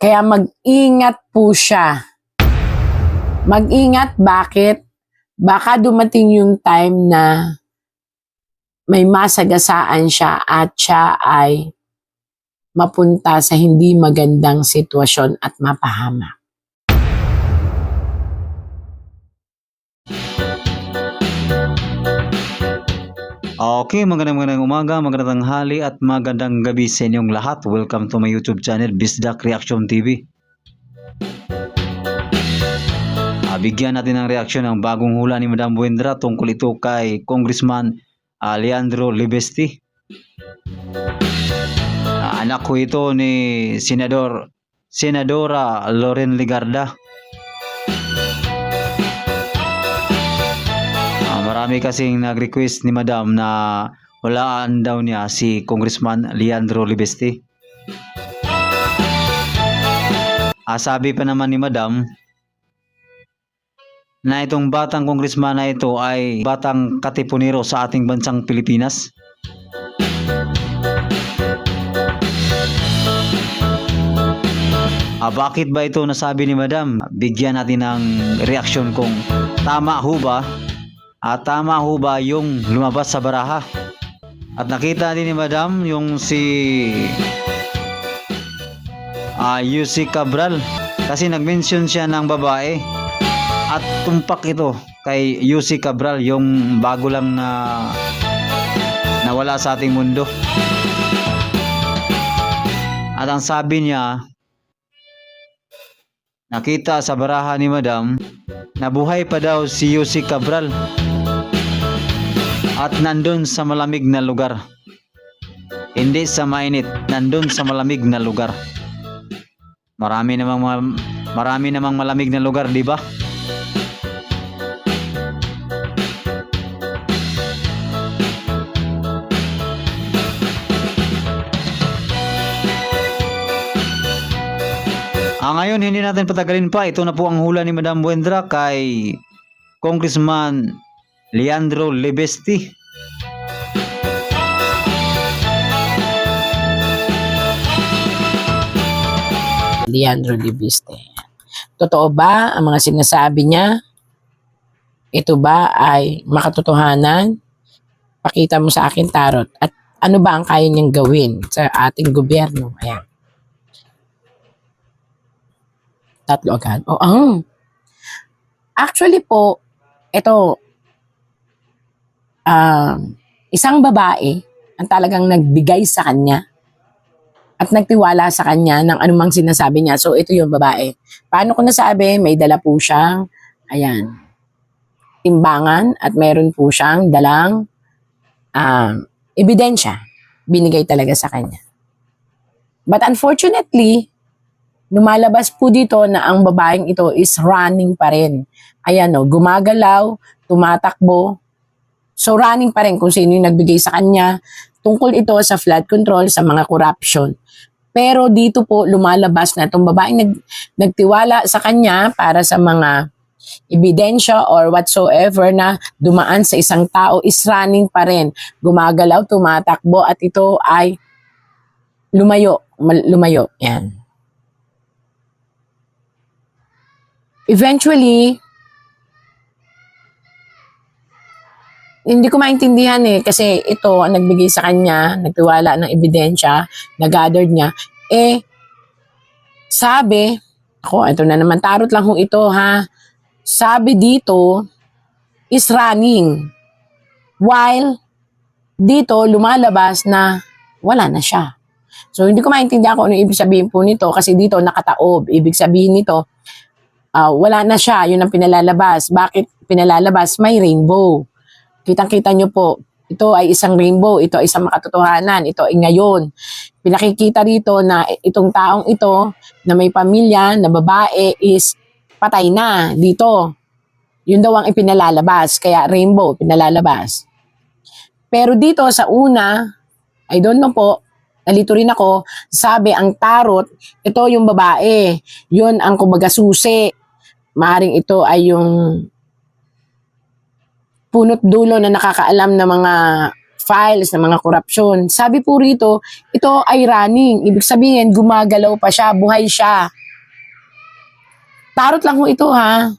Kaya mag-ingat po siya. Mag-ingat, bakit? Baka dumating yung time na may masagasaan siya at siya ay mapunta sa hindi magandang sitwasyon at mapahamak. Okay, magandang umaga, magandang tanghali at magandang gabi sa inyong lahat. Welcome to my YouTube channel, Bisdak Reaction TV. Bigyan natin ng reaksyon ang bagong hula ni Madam Buendra tungkol ito kay Congressman Leandro Libesti. Anak ko ito ni Senadora Loren Legarda. Marami kasing nag-request ni Madam na walaan daw niya si Congressman Leandro Libesti. Sabi pa naman ni Madam na itong batang congressman na ito ay batang katipunero sa ating bansang Pilipinas. Bakit ba ito nasabi ni Madam? Bigyan natin ng reaksyon kung tama ho ba? Tama ho ba yung lumabas sa baraha? At nakita din ni Madam yung si Yussi Cabral, kasi nag-mention siya ng babae at tumpak ito kay Yussi Cabral, yung bago lang na nawala sa ating mundo. At ang sabi niya, nakita sa baraha ni Madam na buhay pa daw si Yussi Cabral at nandun sa malamig na lugar. Hindi sa mainit, nandun sa malamig na lugar. Marami namang malamig na lugar, di ba? Ngayon, hindi natin patagalin pa. Ito na po ang hula ni Madam Buendra kay Congressman Leandro Libesti. Leandro Libesti. Totoo ba ang mga sinasabi niya? Ito ba ay makatotohanan? Pakita mo sa akin, tarot. At ano ba ang kaya niyang gawin sa ating gobyerno? Ayan. Tatlo agad. Actually po, ito, isang babae ang talagang nagbigay sa kanya at nagtiwala sa kanya ng anumang sinasabi niya. So, ito yung babae. Paano ko nasabi? May dala po siyang, ayan, timbangan at meron po siyang dalang ebidensya. Binigay talaga sa kanya. But unfortunately, lumalabas po dito na ang babaeng ito is running pa rin. Ayan o, gumagalaw, tumatakbo. So running pa rin kung sino yung nagbigay sa kanya. Tungkol ito sa flood control, sa mga corruption. Pero dito po lumalabas na itong babaeng nagtiwala sa kanya para sa mga ebidensya or whatsoever na dumaan sa isang tao is running pa rin. Gumagalaw, tumatakbo at ito ay lumayo. Yan. Eventually, hindi ko maintindihan kasi ito ang nagbigay sa kanya, nagtiwala ng ebidensya, nag-gathered niya. Sabi, ito na naman, tarot lang ho ito ha. Sabi dito, is running. While dito, lumalabas na wala na siya. So, hindi ko maintindihan kung ano ibig sabihin po nito kasi dito nakataob. Ibig sabihin nito, wala na siya, yun ang pinalalabas. Bakit pinalalabas? May rainbow. Kitang-kita nyo po, ito ay isang rainbow, ito ay isang makatotohanan, ito ay ngayon. Pinakikita rito na itong taong ito, na may pamilya, na babae, is patay na dito. Yun daw ang ipinalalabas, kaya rainbow, pinalalabas. Pero dito sa una, I don't know po, nalito rin ako, sabi ang tarot, ito yung babae, yun ang kumbaga susi. Maaring ito ay yung punot dulo na nakakaalam ng mga files ng mga korupsyon. Sabi po rito, ito ay running. Ibig sabihin, gumagalaw pa siya, buhay siya. Tarot lang ho ito ha.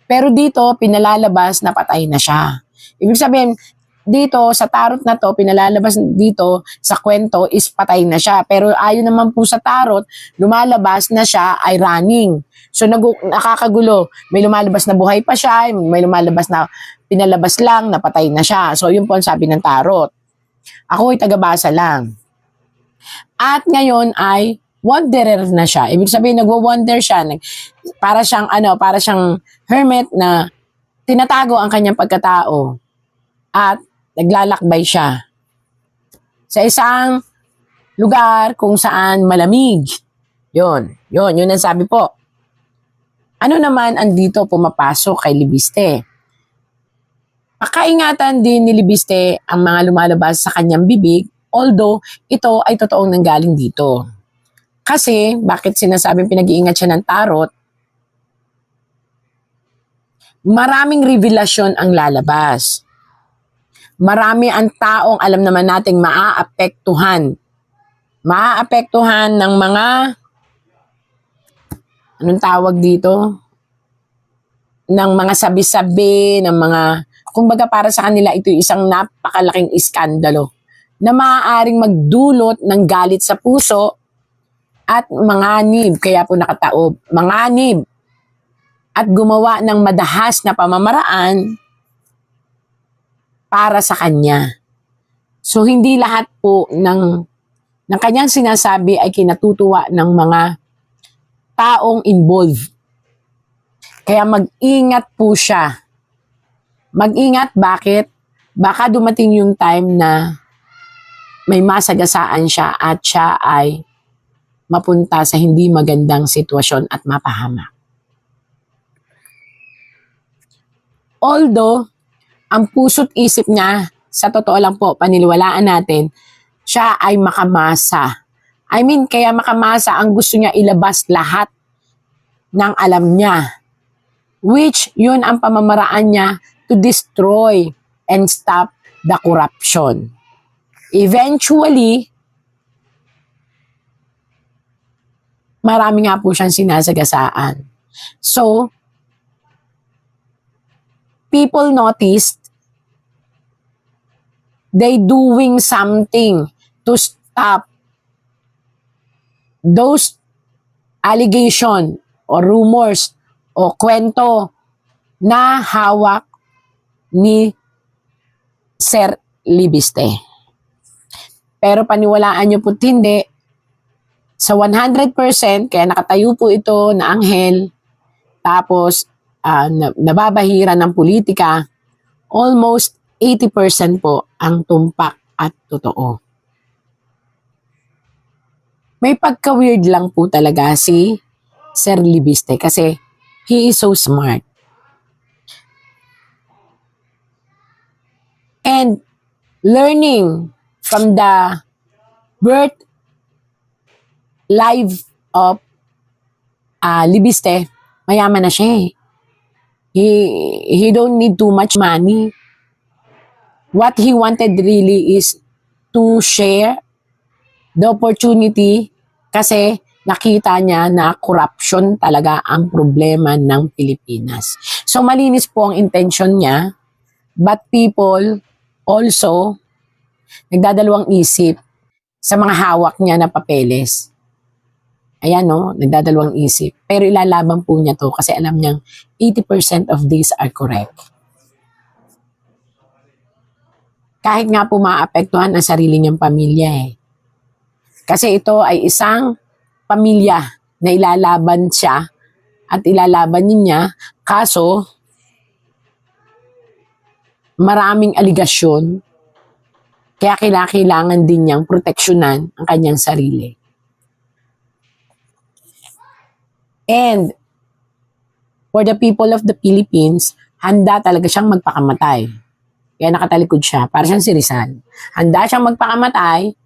Pero dito, pinalalabas na patay na siya. Ibig sabihin, dito sa tarot na to, pinalalabas dito sa kwento is patay na siya. Pero ayon naman po sa tarot, lumalabas na siya ay running. So nakakagulo. May lumalabas na buhay pa siya, may lumalabas na pinalabas lang, napatay na siya. So yun po ang sabi ng tarot. Ako ay tagabasa lang. At ngayon ay wanderer na siya. Ibig sabihin, nagwo-wonder siya. Para siyang hermit na tinatago ang kanyang pagkatao. At naglalakbay siya sa isang lugar kung saan malamig. Yun ang sabi po. Ano naman andito pumapasok kay Libiste? Pakaingatan din ni Libiste ang mga lumalabas sa kanyang bibig, although ito ay totoong nanggaling dito. Kasi, bakit sinasabing pinag-iingat siya ng tarot? Maraming revelasyon ang lalabas. Marami ang taong alam naman nating maaapektuhan. Maaapektuhan ng mga, anong tawag dito? Ng mga sabi-sabi, ng mga, kumbaga para sa kanila ito isang napakalaking iskandalo na maaaring magdulot ng galit sa puso at manganib, kaya po nakataob, manganib at gumawa ng madahas na pamamaraan para sa kanya. So, hindi lahat po ng kanyang sinasabi ay kinatutuwa ng mga taong involved. Kaya mag-ingat po siya. Mag-ingat, bakit? Baka dumating yung time na may masagasaan siya at siya ay mapunta sa hindi magandang sitwasyon at mapahamak. Although, ang puso't isip niya, sa totoo lang po, paniniwalaan natin, siya ay makamasa. I mean, kaya makamasa, ang gusto niya ilabas lahat ng alam niya. Which, yun ang pamamaraan niya to destroy and stop the corruption. Eventually, marami nga po siyang sinasagasaan. So, people noticed they doing something to stop those allegation or rumors o kwento na hawak ni Sir Libiste. Pero paniwalaan niyo po hindi, sa 100%, kaya nakatayo po ito na anghel, tapos nababahira ng politika, almost 80% po ang tumpak at totoo. May pagka-weird lang po talaga si Sir Libiste kasi he is so smart. And learning from the birth life of Libiste, mayaman na siya eh. He don't need too much money. What he wanted really is to share the opportunity kasi nakita niya na corruption talaga ang problema ng Pilipinas. So malinis po ang intention niya, but people also nagdadalawang isip sa mga hawak niya na papeles. Ayan no, nagdadalawang isip. Pero ilalaban po niya to kasi alam niyang 80% of these are correct. Kahit nga po maapektuhan ang sarili niyang pamilya eh. Kasi ito ay isang pamilya na ilalaban siya at ilalaban niya, kaso maraming aligasyon, kaya kailangan din niyang proteksyonan ang kanyang sarili. And for the people of the Philippines, handa talaga siyang magpakamatay. Kaya nakatalikod siya, para siyang si Rizal. Handa siyang magpakamatay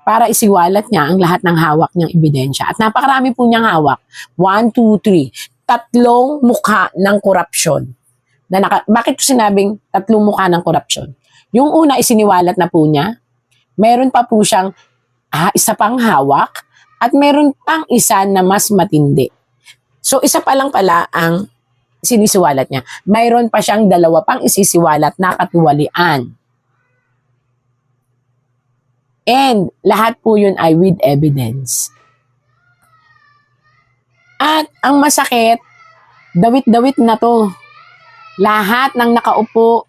para isiwalat niya ang lahat ng hawak niyang ebidensya. At napakarami po niyang hawak. 1, 2, 3. 3 mukha ng korupsyon. Bakit ko sinabing 3 mukha ng korupsyon? Yung una isiniwalat na po niya. Meron pa po siyang isa pang hawak at meron pang isa na mas matindi. So isa pa lang pala ang sinisiwalat niya. Mayroon pa siyang dalawa pang isisiwalat na katiwalian. And lahat po yun ay with evidence. At ang masakit, dawit-dawit na to. Lahat ng nakaupo,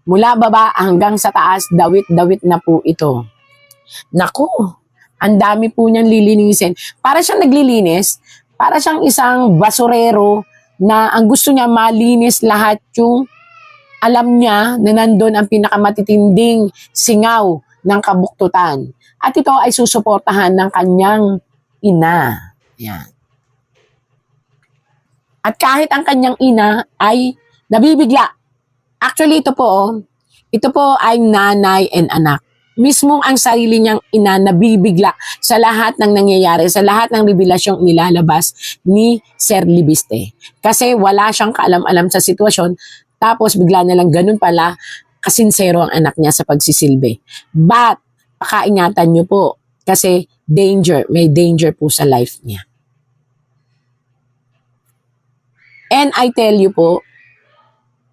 mula baba hanggang sa taas, dawit-dawit na po ito. Naku, ang dami po niyang lilinisin. Para siyang naglilinis, para siyang isang basurero na ang gusto niya malinis lahat yung alam niya na nandun ang pinakamatitinding singaw ng kabuktutan. At ito ay susuportahan ng kanyang ina. Yan. At kahit ang kanyang ina ay nabibigla. Actually, ito po ay nanay and anak. Mismong ang sarili niyang ina nabibigla sa lahat ng nangyayari, sa lahat ng revelasyong nilalabas ni Sir Libiste. Kasi wala siyang kaalam-alam sa sitwasyon, tapos bigla na lang ganun pala kasinsero ang anak niya sa pagsisilbi. But, pakaingatan niyo po kasi may danger po sa life niya. And I tell you po,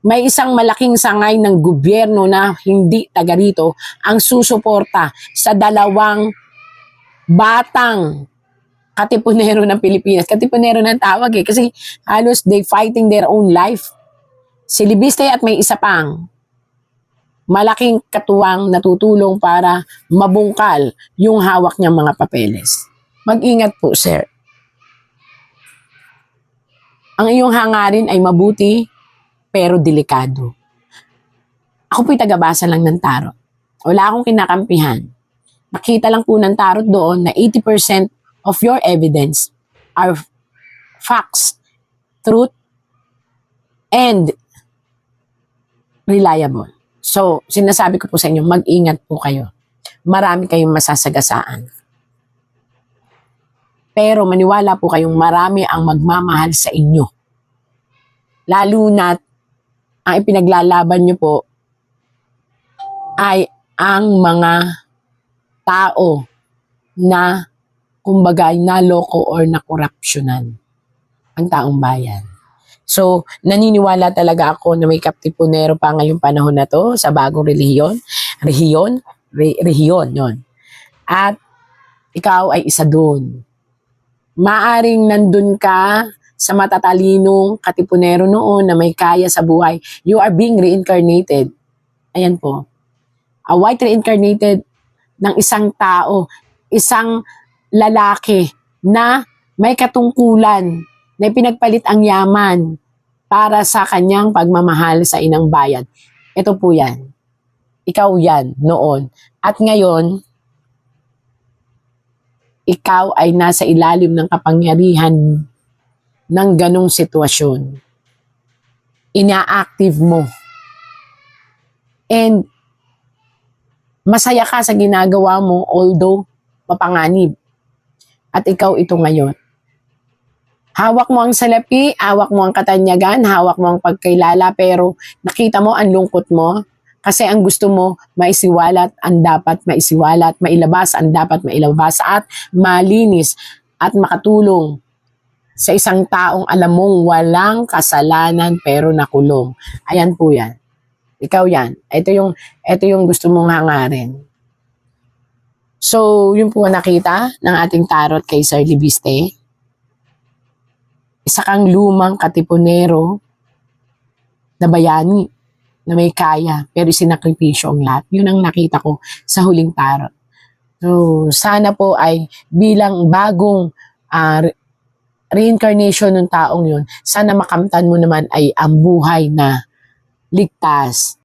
may isang malaking sangay ng gobyerno na hindi taga rito ang susuporta sa dalawang batang katipunero ng Pilipinas. Katipunero ng tawag kasi halos they fighting their own life. Si Libiste at may isa pang malaking katuwang natutulong para mabungkal yung hawak niyang mga papeles. Mag-ingat po, sir. Ang iyong hangarin ay mabuti, pero delikado. Ako po'y tagabasa lang ng tarot. Wala akong kinakampihan. Nakita lang po ng tarot doon na 80% of your evidence are facts, truth, and reliable. So, sinasabi ko po sa inyo, mag-ingat po kayo. Marami kayong masasagasaan. Pero maniwala po kayong marami ang magmamahal sa inyo. Lalo na't ang ipinaglalaban nyo po ay ang mga tao na kumbaga naloko or nakorupsyonan ang taong bayan. So, naniniwala talaga ako na may katipunero pa ngayong panahon na to sa bagong relihiyon. Rehiyon, yon. At ikaw ay isa doon. Maaring nandun ka sa matatalinong katipunero noon na may kaya sa buhay. You are being reincarnated. Ayan po. A white reincarnated ng isang tao, isang lalaki na may katungkulan na pinagpalit ang yaman para sa kanyang pagmamahal sa inang bayan. Ito po yan. Ikaw yan noon. At ngayon, ikaw ay nasa ilalim ng kapangyarihan ng ganong sitwasyon. Ina-active mo. And masaya ka sa ginagawa mo although mapanganib. At ikaw ito ngayon. Hawak mo ang salapi, hawak mo ang katanyagan, hawak mo ang pagkailala, pero nakita mo ang lungkot mo kasi ang gusto mo maisiwalat ang dapat maisiwalat, mailabas ang dapat mailabas at malinis at makatulong sa isang taong alam mong walang kasalanan pero nakulong. Ayan po yan. Ikaw yan. Ito yung gusto mong hangarin. So, yun po nakita ng ating tarot kay Sir Libiste. Isa kang lumang katipunero na bayani na may kaya pero sinakripisyo ang lahat. Yun ang nakita ko sa huling tarot. So, sana po ay bilang bagong reincarnation ng taong yun, sana makamtan mo naman ay ang buhay na ligtas,